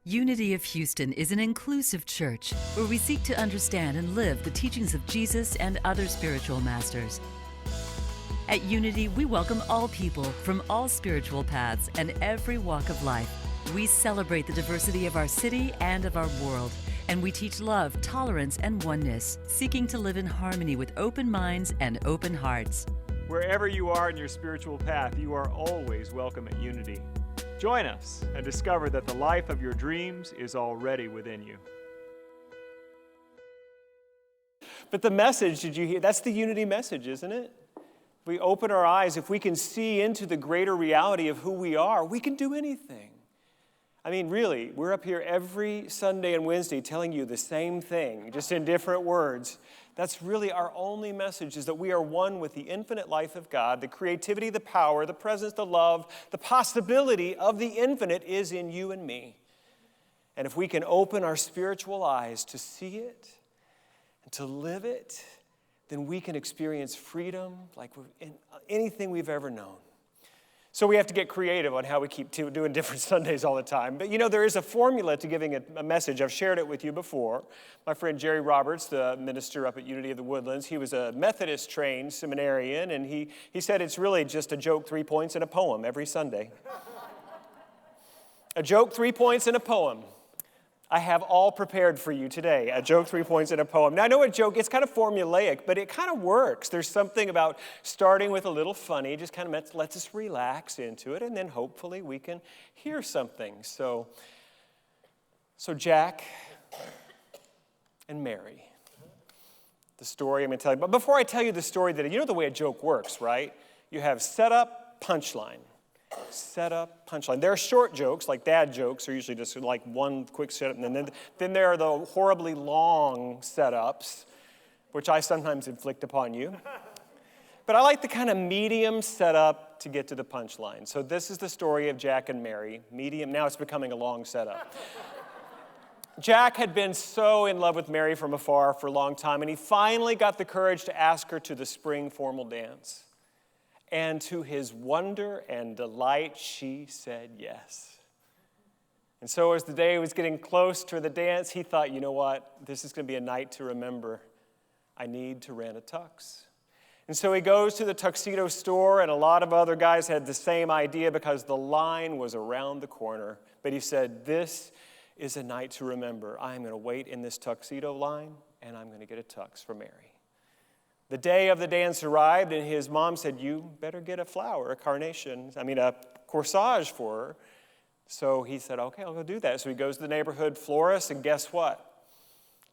Unity of Houston is an inclusive church where we seek to understand and live the teachings of Jesus and other spiritual masters. At Unity, we welcome all people from all spiritual paths and every walk of life. We celebrate the diversity of our city and of our world, and we teach love, tolerance, and oneness, seeking to live in harmony with open minds and open hearts. Wherever you are in your spiritual path, you are always welcome at Unity. Join us and discover that the life of your dreams is already within you. But the message, did you hear? That's the Unity message, isn't it? If we open our eyes, if we can see into the greater reality of who we are, we can do anything. I mean, really, we're up here every Sunday and Wednesday telling you the same thing, just in different words. That's really our only message, is that we are one with the infinite life of God. The creativity, the power, the presence, the love, the possibility of the infinite is in you and me. And if we can open our spiritual eyes to see it and to live it, then we can experience freedom like in anything we've ever known. So we have to get creative on how we keep doing different Sundays all the time. But you know, there is a formula to giving a message. I've shared it with you before. My friend Jerry Roberts, the minister up at Unity of the Woodlands, he was a Methodist-trained seminarian, and he said it's really just a joke, 3 points, and a poem every Sunday. A joke, 3 points, and a poem. I have all prepared for you today, a joke, 3 points, and a poem. Now, I know a joke, it's kind of formulaic, but it kind of works. There's something about starting with a little funny, just kind of lets us relax into it, and then hopefully we can hear something. So Jack and Mary, the story I'm going to tell you. But before I tell you the story, you know the way a joke works, right? You have setup, punchline. Setup, punchline. There are short jokes, like dad jokes, are usually just like one quick setup, and then there are the horribly long setups, which I sometimes inflict upon you. But I like the kind of medium setup to get to the punchline. So this is the story of Jack and Mary. Medium, now it's becoming a long setup. Jack had been so in love with Mary from afar for a long time, and he finally got the courage to ask her to the spring formal dance. And to his wonder and delight, she said yes. And so as the day was getting close to the dance, he thought, you know what? This is going to be a night to remember. I need to rent a tux. And so he goes to the tuxedo store, and a lot of other guys had the same idea because the line was around the corner. But he said, this is a night to remember. I'm going to wait in this tuxedo line, and I'm going to get a tux for Mary. The day of the dance arrived, and his mom said, you better get a corsage for her. So he said, okay, I'll go do that. So he goes to the neighborhood florist, and guess what?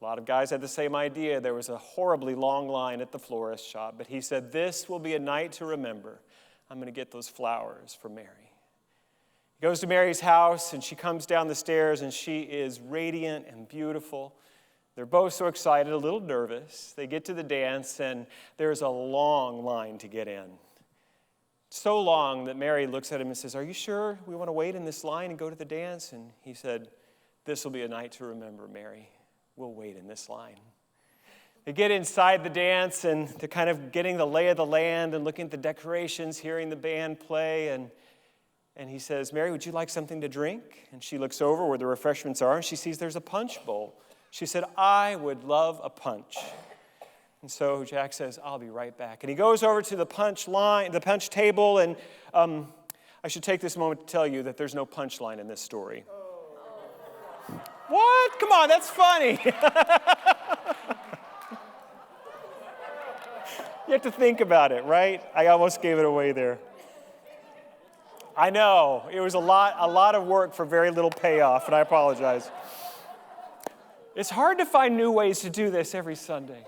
A lot of guys had the same idea. There was a horribly long line at the florist shop, but he said, this will be a night to remember. I'm going to get those flowers for Mary. He goes to Mary's house, and she comes down the stairs, and she is radiant and beautiful. They're both so excited, a little nervous. They get to the dance, and there's a long line to get in. So long that Mary looks at him and says, are you sure we want to wait in this line and go to the dance? And he said, this will be a night to remember, Mary. We'll wait in this line. They get inside the dance, and they're kind of getting the lay of the land and looking at the decorations, hearing the band play, and he says, Mary, would you like something to drink? And she looks over where the refreshments are, and she sees there's a punch bowl. She said, I would love a punch. And so Jack says, I'll be right back. And he goes over to the punch table, and I should take this moment to tell you that there's no punchline in this story. Oh. What? Come on, that's funny. You have to think about it, right? I almost gave it away there. I know. It was a lot of work for very little payoff, and I apologize. It's hard to find new ways to do this every Sunday.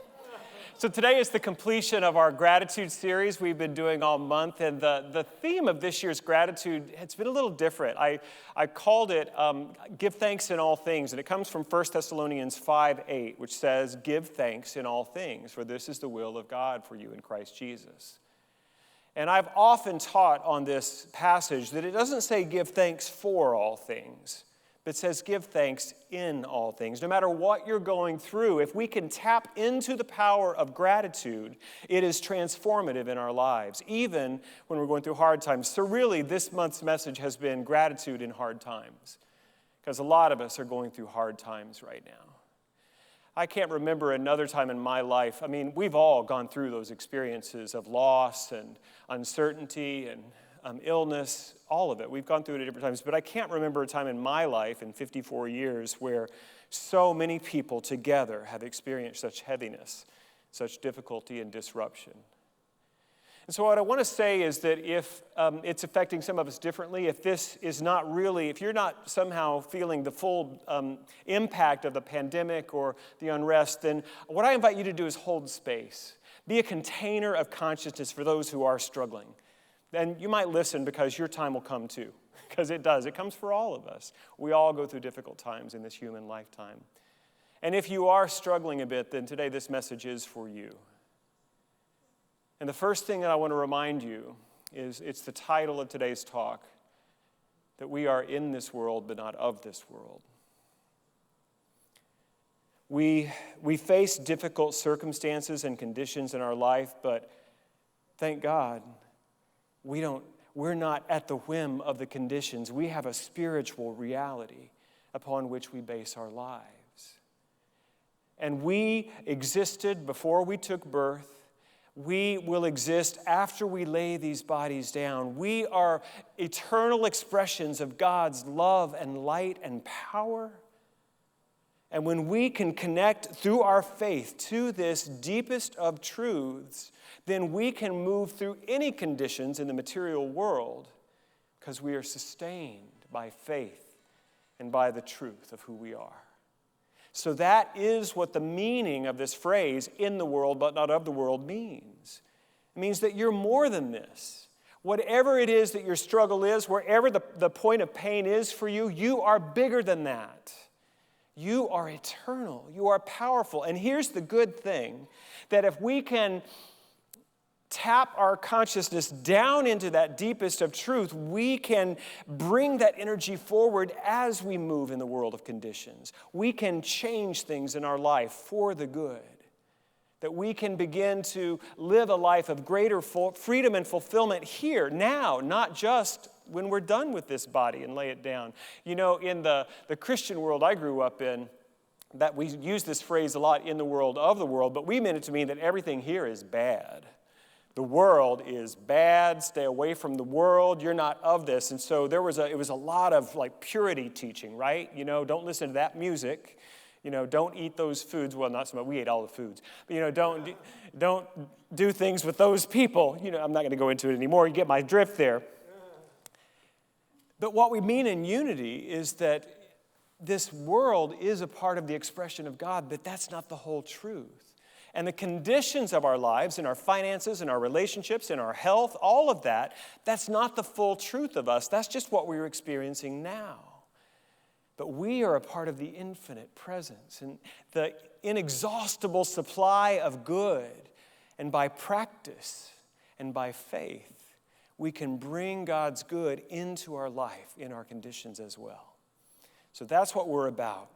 So today is the completion of our gratitude series we've been doing all month, and the theme of this year's gratitude, it's been a little different. I called it Give Thanks in All Things, and it comes from 1 Thessalonians 5:8, which says, Give thanks in all things, for this is the will of God for you in Christ Jesus. And I've often taught on this passage that it doesn't say give thanks for all things, but says give thanks in all things. No matter what you're going through, if we can tap into the power of gratitude, it is transformative in our lives, even when we're going through hard times. So really, this month's message has been gratitude in hard times. because a lot of us are going through hard times right now. I can't remember another time in my life. I mean, we've all gone through those experiences of loss and uncertainty and illness, all of it. We've gone through it at different times, but I can't remember a time in my life in 54 years where so many people together have experienced such heaviness, such difficulty and disruption. And so what I want to say is that if it's affecting some of us differently, if this is not really, if you're not somehow feeling the full impact of the pandemic or the unrest, then what I invite you to do is hold space. Be a container of consciousness for those who are struggling. And you might listen because your time will come too, because it does. It comes for all of us. We all go through difficult times in this human lifetime. And if you are struggling a bit, then today this message is for you. And the first thing that I want to remind you is it's the title of today's talk, that we are in this world but not of this world. We face difficult circumstances and conditions in our life, but thank God we're not at the whim of the conditions. We have a spiritual reality upon which we base our lives. And we existed before we took birth. We will exist after we lay these bodies down. We are eternal expressions of God's love and light and power. And when we can connect through our faith to this deepest of truths, then we can move through any conditions in the material world because we are sustained by faith and by the truth of who we are. So that is what the meaning of this phrase, in the world but not of the world, means. It means that you're more than this. Whatever it is that your struggle is, wherever the point of pain is for you, you are bigger than that. You are eternal. You are powerful. And here's the good thing, that if we can tap our consciousness down into that deepest of truth, we can bring that energy forward as we move in the world of conditions. We can change things in our life for the good. That we can begin to live a life of greater freedom and fulfillment here, now, not just when we're done with this body and lay it down. You know, in the Christian world I grew up in, that we use this phrase a lot, in the world of the world, but we meant it to mean that everything here is bad. The world is bad. Stay away from the world. You're not of this. And so it was a lot of like purity teaching, right? You know, don't listen to that music. You know, don't eat those foods. Well, not so much. We ate all the foods. But, you know, don't do things with those people. You know, I'm not going to go into it anymore. You get my drift there. But what we mean in unity is that this world is a part of the expression of God, but that's not the whole truth. And the conditions of our lives, in our finances, in our relationships, in our health, all of that, that's not the full truth of us. That's just what we're experiencing now. But we are a part of the infinite presence and the inexhaustible supply of good. And by practice and by faith, we can bring God's good into our life, in our conditions as well. So that's what we're about.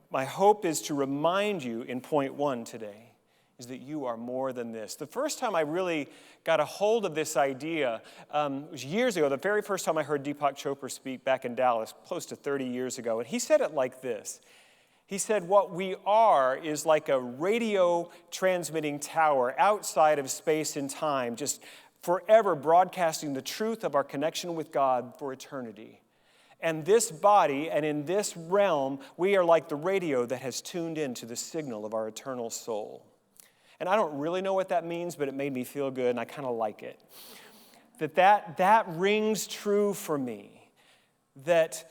My hope is to remind you in point one today is that you are more than this. The first time I really got a hold of this idea was years ago, the very first time I heard Deepak Chopra speak back in Dallas, close to 30 years ago. And he said it like this. He said, what we are is like a radio transmitting tower outside of space and time, just forever broadcasting the truth of our connection with God for eternity. And this body and in this realm, we are like the radio that has tuned into the signal of our eternal soul. And I don't really know what that means, but it made me feel good, and I kind of like it. That rings true for me, that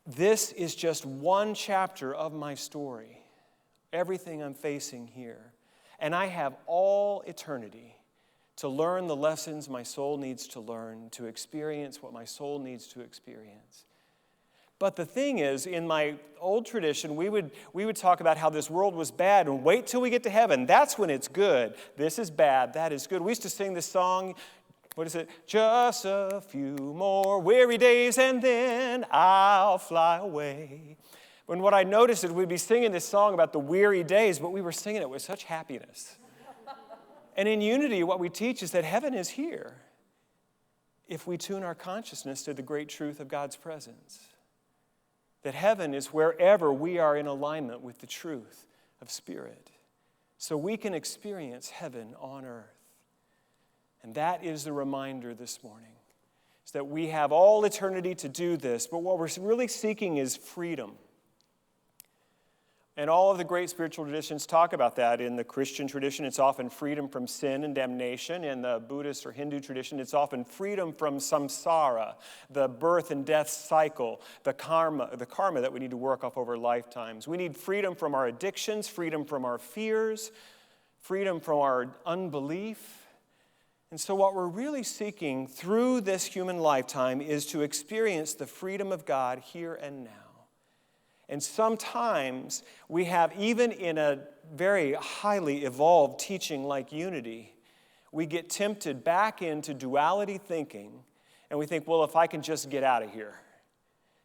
this is just one chapter of my story, everything I'm facing here. And I have all eternity to learn the lessons my soul needs to learn, to experience what my soul needs to experience. But the thing is, in my old tradition, we would talk about how this world was bad and wait till we get to heaven. That's when it's good. This is bad. That is good. We used to sing this song, what is it? Just a few more weary days and then I'll fly away. When what I noticed is we'd be singing this song about the weary days, but we were singing it with such happiness. And in unity, what we teach is that heaven is here. if we tune our consciousness to the great truth of God's presence. That heaven is wherever we are in alignment with the truth of Spirit. So we can experience heaven on earth. And that is the reminder this morning. Is that we have all eternity to do this, but what we're really seeking is freedom. And all of the great spiritual traditions talk about that. In the Christian tradition, it's often freedom from sin and damnation. In the Buddhist or Hindu tradition, it's often freedom from samsara, the birth and death cycle, the karma that we need to work off over lifetimes. We need freedom from our addictions, freedom from our fears, freedom from our unbelief. And so what we're really seeking through this human lifetime is to experience the freedom of God here and now. And sometimes we have, even in a very highly evolved teaching like unity, we get tempted back into duality thinking, and we think, well, if I can just get out of here,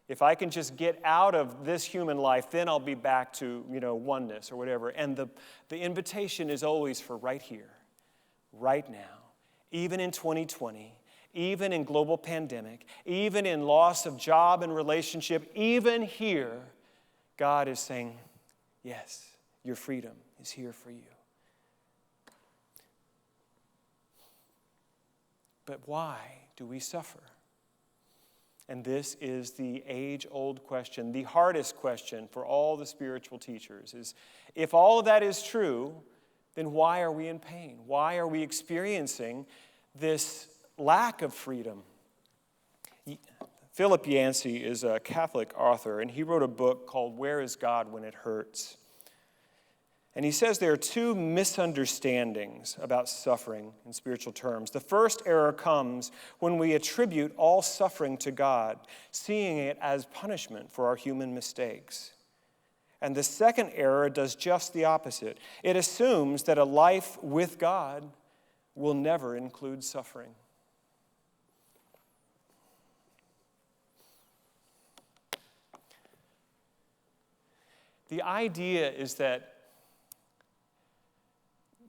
if I can just get out of this human life, then I'll be back to, oneness or whatever. And the invitation is always for right here, right now, even in 2020, even in global pandemic, even in loss of job and relationship, even here, God is saying, yes, your freedom is here for you. But why do we suffer? And this is the age-old question, the hardest question for all the spiritual teachers is, if all of that is true, then why are we in pain? Why are we experiencing this lack of freedom? Philip Yancey is a Catholic author, and he wrote a book called Where is God When It Hurts? And he says there are two misunderstandings about suffering in spiritual terms. The first error comes when we attribute all suffering to God, seeing it as punishment for our human mistakes. And the second error does just the opposite. It assumes that a life with God will never include suffering. The idea is that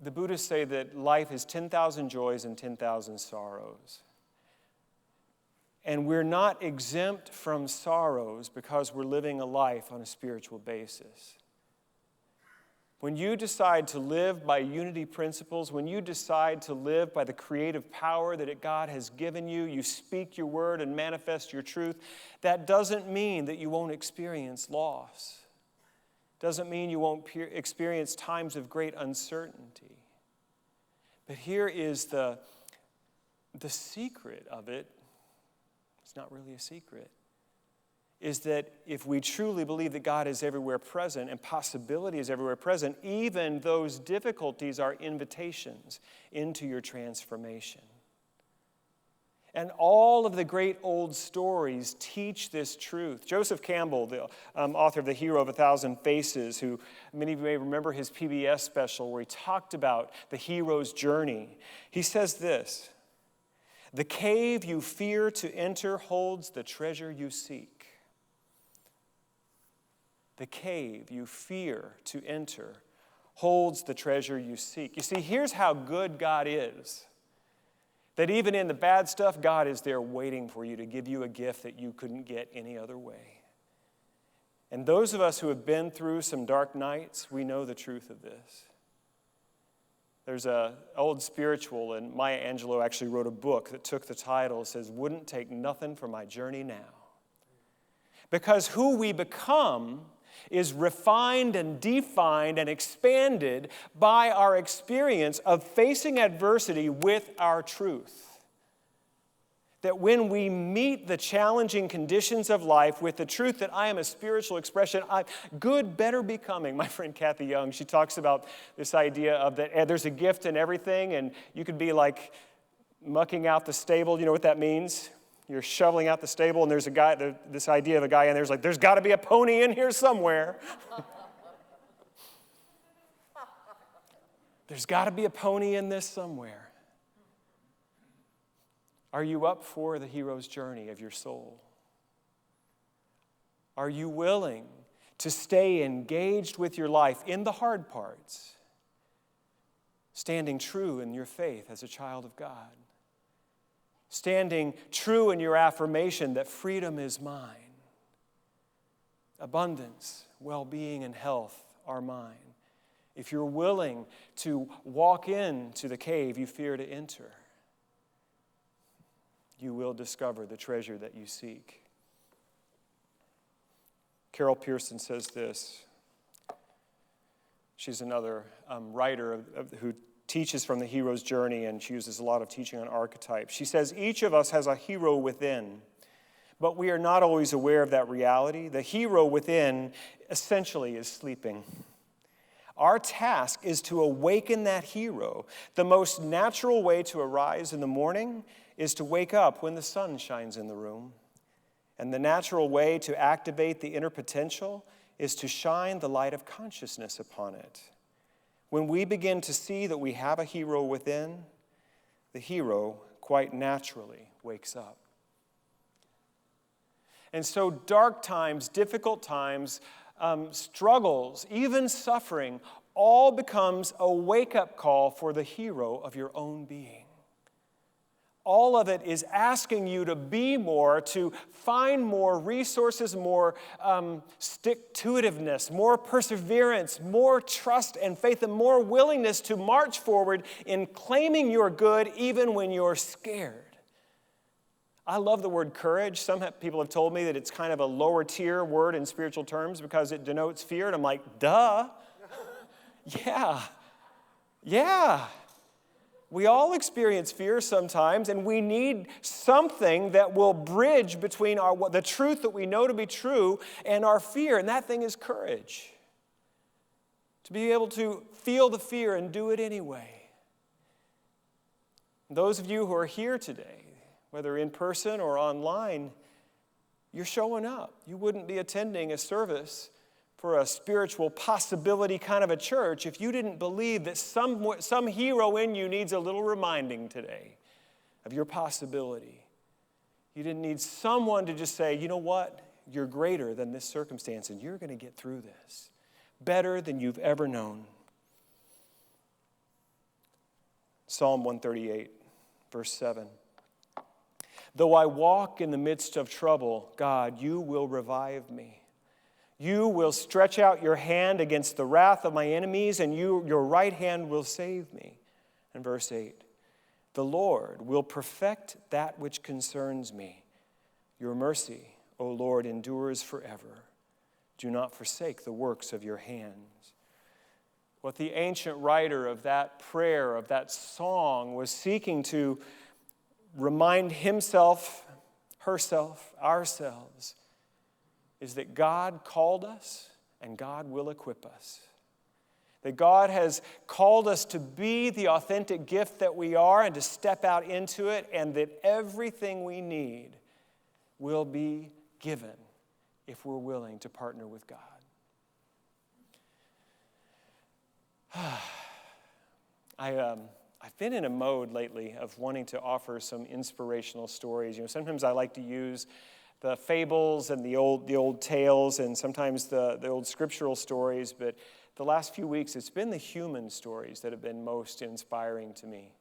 the Buddhists say that life is 10,000 joys and 10,000 sorrows. And we're not exempt from sorrows because we're living a life on a spiritual basis. When you decide to live by unity principles, when you decide to live by the creative power that God has given you, you speak your word and manifest your truth, that doesn't mean that you won't experience loss. Doesn't mean you won't experience times of great uncertainty. But here is the secret of it. It's not really a secret. Is that if we truly believe that God is everywhere present and possibility is everywhere present, even those difficulties are invitations into your transformation. And all of the great old stories teach this truth. Joseph Campbell, the author of The Hero of a Thousand Faces, who many of you may remember his PBS special where he talked about the hero's journey. He says this, "The cave you fear to enter holds the treasure you seek." The cave you fear to enter holds the treasure you seek. You see, here's how good God is. That even in the bad stuff, God is there waiting for you to give you a gift that you couldn't get any other way. And those of us who have been through some dark nights, we know the truth of this. There's an old spiritual, and Maya Angelou actually wrote a book that took the title. It says, "Wouldn't Take Nothing for My Journey Now." Because who we become is refined and defined and expanded by our experience of facing adversity with our truth. That when we meet the challenging conditions of life with the truth that I am a spiritual expression, good, better becoming. My friend Kathy Young, she talks about this idea of that there's a gift in everything, and you could be like mucking out the stable. You know what that means? You're shoveling out the stable, and there's a guy, this idea of a guy in there's like, there's got to be a pony in here somewhere. There's got to be a pony in this somewhere. Are you up for the hero's journey of your soul? Are you willing to stay engaged with your life in the hard parts, standing true in your faith as a child of God? standing true in your affirmation that freedom is mine. Abundance, well-being, and health are mine. If you're willing to walk into the cave you fear to enter, you will discover the treasure that you seek. Carol Pearson says this. She's another writer who teaches from the hero's journey, and she uses a lot of teaching on archetypes. She says, each of us has a hero within, but we are not always aware of that reality. The hero within essentially is sleeping. Our task is to awaken that hero. The most natural way to arise in the morning is to wake up when the sun shines in the room. And the natural way to activate the inner potential is to shine the light of consciousness upon it. When we begin to see that we have a hero within, the hero quite naturally wakes up. And so dark times, difficult times, struggles, even suffering, all becomes a wake-up call for the hero of your own being. All of it is asking you to be more, to find more resources, more stick-to-itiveness, more perseverance, more trust and faith, and more willingness to march forward in claiming your good even when you're scared. I love the word courage. Some people have told me that it's kind of a lower tier word in spiritual terms because it denotes fear, and I'm like, duh. Yeah. We all experience fear sometimes, and we need something that will bridge between the truth that we know to be true and our fear, and that thing is courage. To be able to feel the fear and do it anyway. Those of you who are here today, whether in person or online, you're showing up. You wouldn't be attending a service for a spiritual possibility kind of a church if you didn't believe that some hero in you needs a little reminding today of your possibility. You didn't need someone to just say, you know what, you're greater than this circumstance and you're going to get through this better than you've ever known. Psalm 138, verse 7. Though I walk in the midst of trouble, God, you will revive me. You will stretch out your hand against the wrath of my enemies, and your right hand will save me. And verse 8, the Lord will perfect that which concerns me. Your mercy, O Lord, endures forever. Do not forsake the works of your hands. What the ancient writer of that prayer, of that song, was seeking to remind himself, herself, ourselves, is that God called us and God will equip us. That God has called us to be the authentic gift that we are and to step out into it, and that everything we need will be given if we're willing to partner with God. I've been in a mode lately of wanting to offer some inspirational stories. Sometimes I like to use the fables and the old tales, and sometimes the old scriptural stories, but the last few weeks it's been the human stories that have been most inspiring to me.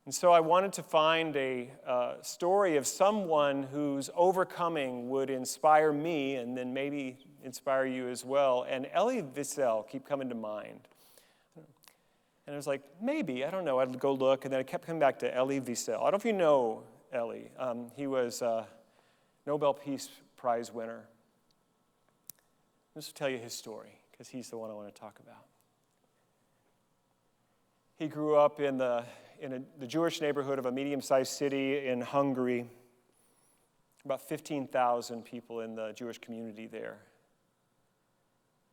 And so I wanted to find a story of someone whose overcoming would inspire me and then maybe inspire you as well. And Elie Wiesel kept coming to mind. And I was like, maybe, I don't know. I'd go look, and then I kept coming back to Elie Wiesel. I don't know if you know Elie. He was Nobel Peace Prize winner. I'll just tell you his story, because he's the one I want to talk about. He grew up in the Jewish neighborhood of a medium-sized city in Hungary. About 15,000 people in the Jewish community there.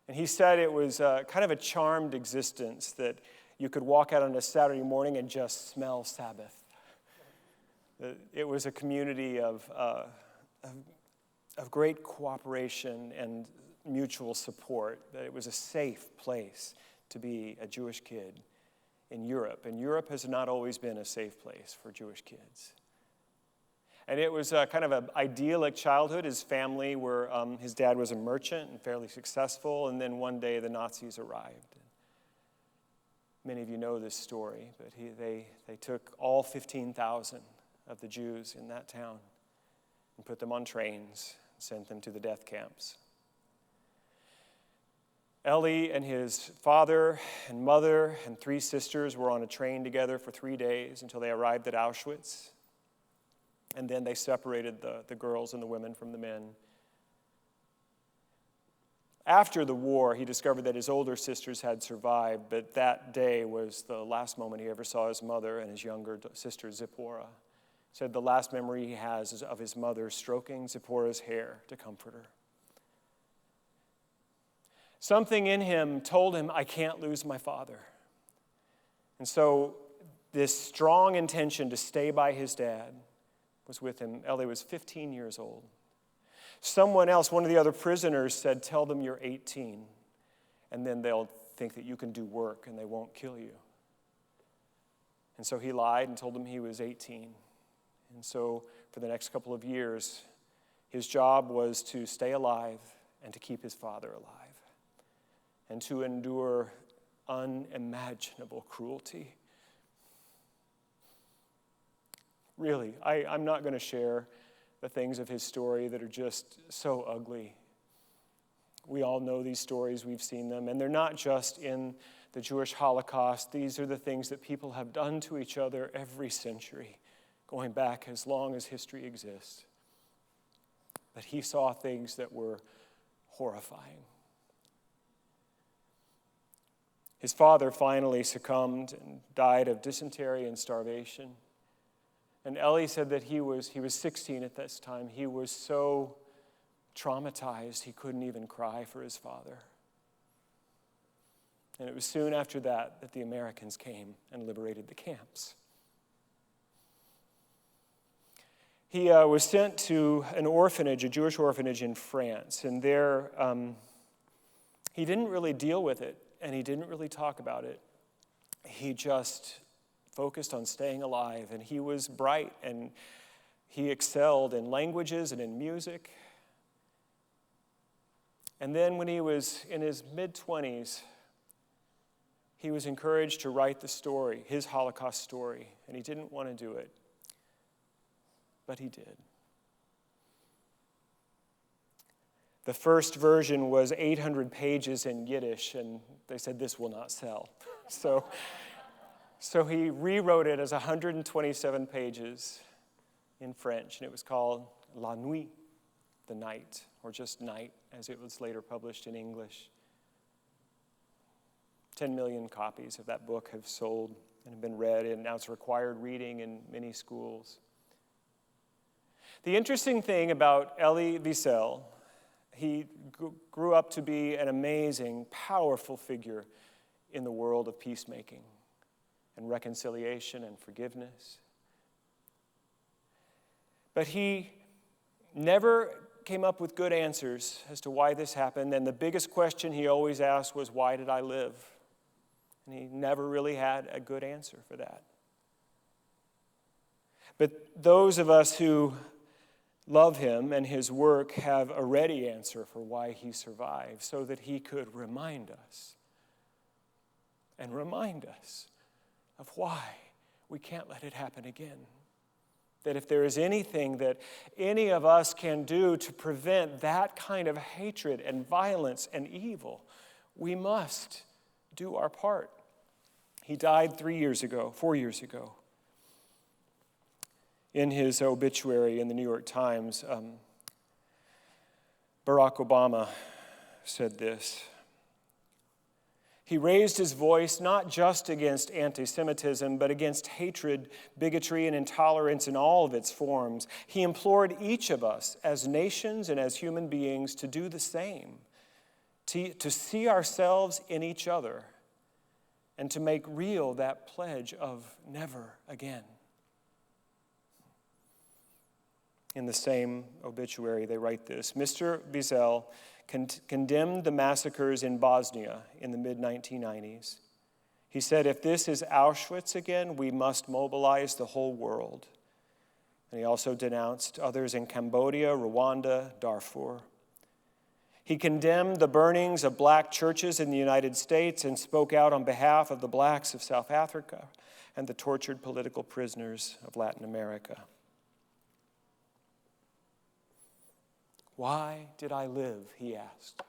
And he said it was kind of a charmed existence, that you could walk out on a Saturday morning and just smell Sabbath. It was a community of great cooperation and mutual support, that it was a safe place to be a Jewish kid in Europe. And Europe has not always been a safe place for Jewish kids. And it was kind of an idyllic childhood. His family his dad was a merchant and fairly successful, and then one day the Nazis arrived. Many of you know this story, but they took all 15,000 of the Jews in that town and put them on trains and sent them to the death camps. Elie and his father and mother and 3 sisters were on a train together for 3 days until they arrived at Auschwitz. And then they separated the girls and the women from the men. After the war, he discovered that his older sisters had survived, but that day was the last moment he ever saw his mother and his younger sister, Zipporah. He said the last memory he has is of his mother stroking Zipporah's hair to comfort her. Something in him told him, I can't lose my father. And so this strong intention to stay by his dad was with him. Elie was 15 years old. Someone else, one of the other prisoners, said, tell them you're 18, and then they'll think that you can do work and they won't kill you. And so he lied and told them he was 18. And so for the next couple of years, his job was to stay alive and to keep his father alive and to endure unimaginable cruelty. Really, I'm not going to share the things of his story that are just so ugly. We all know these stories, we've seen them, and they're not just in the Jewish Holocaust. These are the things that people have done to each other every century, going back as long as history exists. But he saw things that were horrifying. His father finally succumbed and died of dysentery and starvation. And Elie said that he was 16 at this time. He was so traumatized he couldn't even cry for his father. And it was soon after that that the Americans came and liberated the camps. He was sent to an orphanage, a Jewish orphanage in France. And there he didn't really deal with it, and he didn't really talk about it. He just focused on staying alive, and he was bright, and he excelled in languages and in music. And then when he was in his mid-20s, he was encouraged to write the story, his Holocaust story, and he didn't want to do it, but he did. The first version was 800 pages in Yiddish, and they said this will not sell. So he rewrote it as 127 pages in French, and it was called La Nuit, the night, or just Night, as it was later published in English. 10 million copies of that book have sold and have been read, and now it's required reading in many schools. The interesting thing about Elie Wiesel, he grew up to be an amazing, powerful figure in the world of peacemaking and reconciliation and forgiveness. But he never came up with good answers as to why this happened, and the biggest question he always asked was, why did I live? And he never really had a good answer for that. But those of us who love him and his work have a ready answer for why he survived, so that he could remind us of why we can't let it happen again. That if there is anything that any of us can do to prevent that kind of hatred and violence and evil, we must do our part. He died 4 years ago. In his obituary in the New York Times, Barack Obama said this: he raised his voice not just against anti-Semitism, but against hatred, bigotry, and intolerance in all of its forms. He implored each of us as nations and as human beings to do the same, to see ourselves in each other, and to make real that pledge of never again. In the same obituary, they write this: Mr. Wiesel condemned the massacres in Bosnia in the mid-1990s. He said, if this is Auschwitz again, we must mobilize the whole world. And he also denounced others in Cambodia, Rwanda, Darfur. He condemned the burnings of black churches in the United States and spoke out on behalf of the blacks of South Africa and the tortured political prisoners of Latin America. Why did I live, he asked.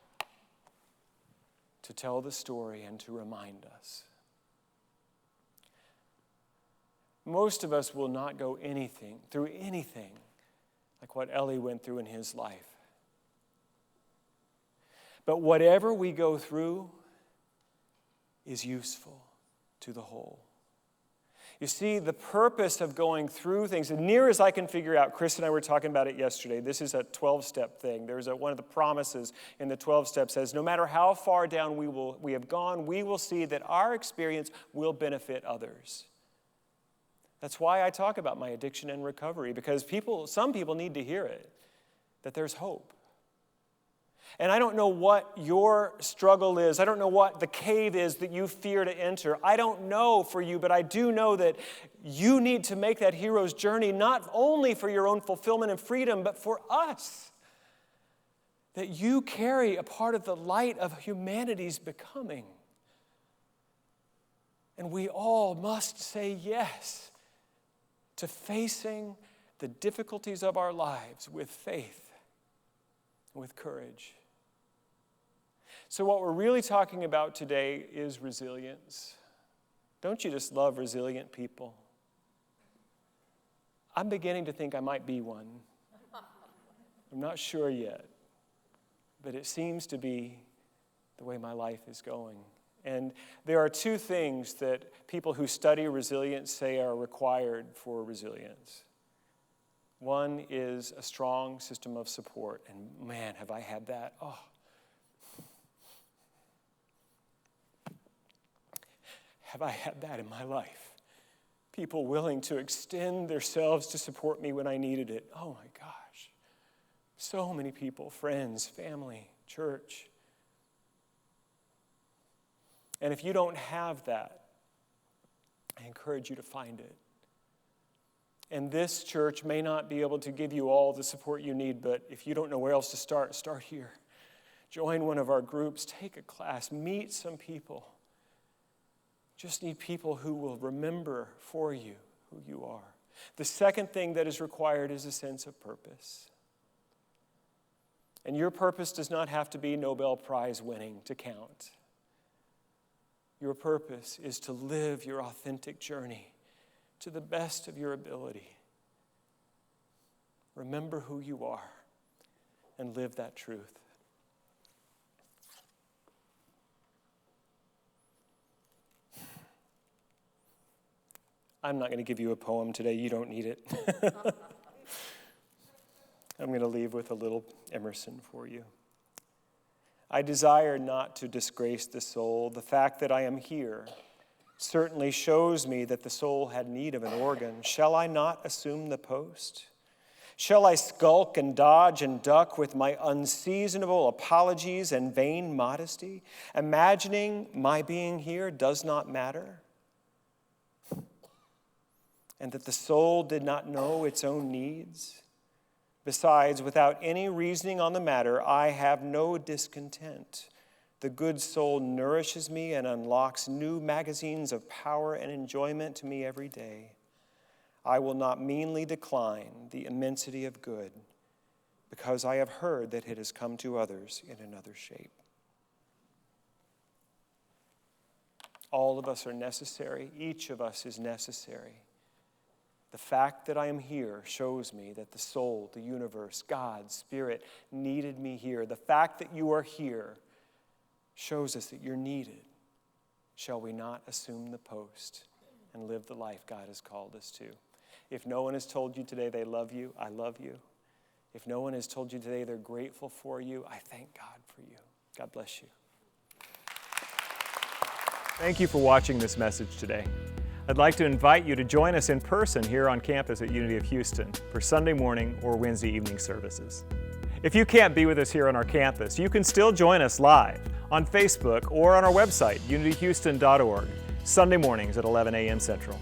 To tell the story and to remind us. Most of us will not go through anything like what Elie went through in his life. But whatever we go through is useful to the whole. You see, the purpose of going through things, as near as I can figure out, Chris and I were talking about it yesterday, this is a 12-step thing. There's one of the promises in the 12 steps says, no matter how far down we have gone, we will see that our experience will benefit others. That's why I talk about my addiction and recovery, because some people need to hear it, that there's hope. And I don't know what your struggle is. I don't know what the cave is that you fear to enter. I don't know for you, but I do know that you need to make that hero's journey, not only for your own fulfillment and freedom, but for us. That you carry a part of the light of humanity's becoming. And we all must say yes to facing the difficulties of our lives with faith, with courage. So what we're really talking about today is resilience. Don't you just love resilient people? I'm beginning to think I might be one. I'm not sure yet, but it seems to be the way my life is going. And there are two things that people who study resilience say are required for resilience. One is a strong system of support, and man, have I had that. Oh. Have I had that in my life? People willing to extend themselves to support me when I needed it. Oh my gosh. So many people, friends, family, church. And if you don't have that, I encourage you to find it. And this church may not be able to give you all the support you need, but if you don't know where else to start here. Join one of our groups, take a class, meet some people. Just need people who will remember for you who you are. The second thing that is required is a sense of purpose. And your purpose does not have to be Nobel Prize winning to count. Your purpose is to live your authentic journey to the best of your ability. Remember who you are and live that truth. I'm not going to give you a poem today. You don't need it. I'm going to leave with a little Emerson for you. I desire not to disgrace the soul. The fact that I am here certainly shows me that the soul had need of an organ. Shall I not assume the post? Shall I skulk and dodge and duck with my unseasonable apologies and vain modesty, imagining my being here does not matter? And that the soul did not know its own needs? Besides, without any reasoning on the matter, I have no discontent. The good soul nourishes me and unlocks new magazines of power and enjoyment to me every day. I will not meanly decline the immensity of good, because I have heard that it has come to others in another shape. All of us are necessary. Each of us is necessary. The fact that I am here shows me that the soul, the universe, God, Spirit needed me here. The fact that you are here shows us that you're needed. Shall we not assume the post and live the life God has called us to? If no one has told you today they love you, I love you. If no one has told you today they're grateful for you, I thank God for you. God bless you. Thank you for watching this message today. I'd like to invite you to join us in person here on campus at Unity of Houston for Sunday morning or Wednesday evening services. If you can't be with us here on our campus, you can still join us live on Facebook or on our website, unityhouston.org, Sunday mornings at 11 a.m. Central.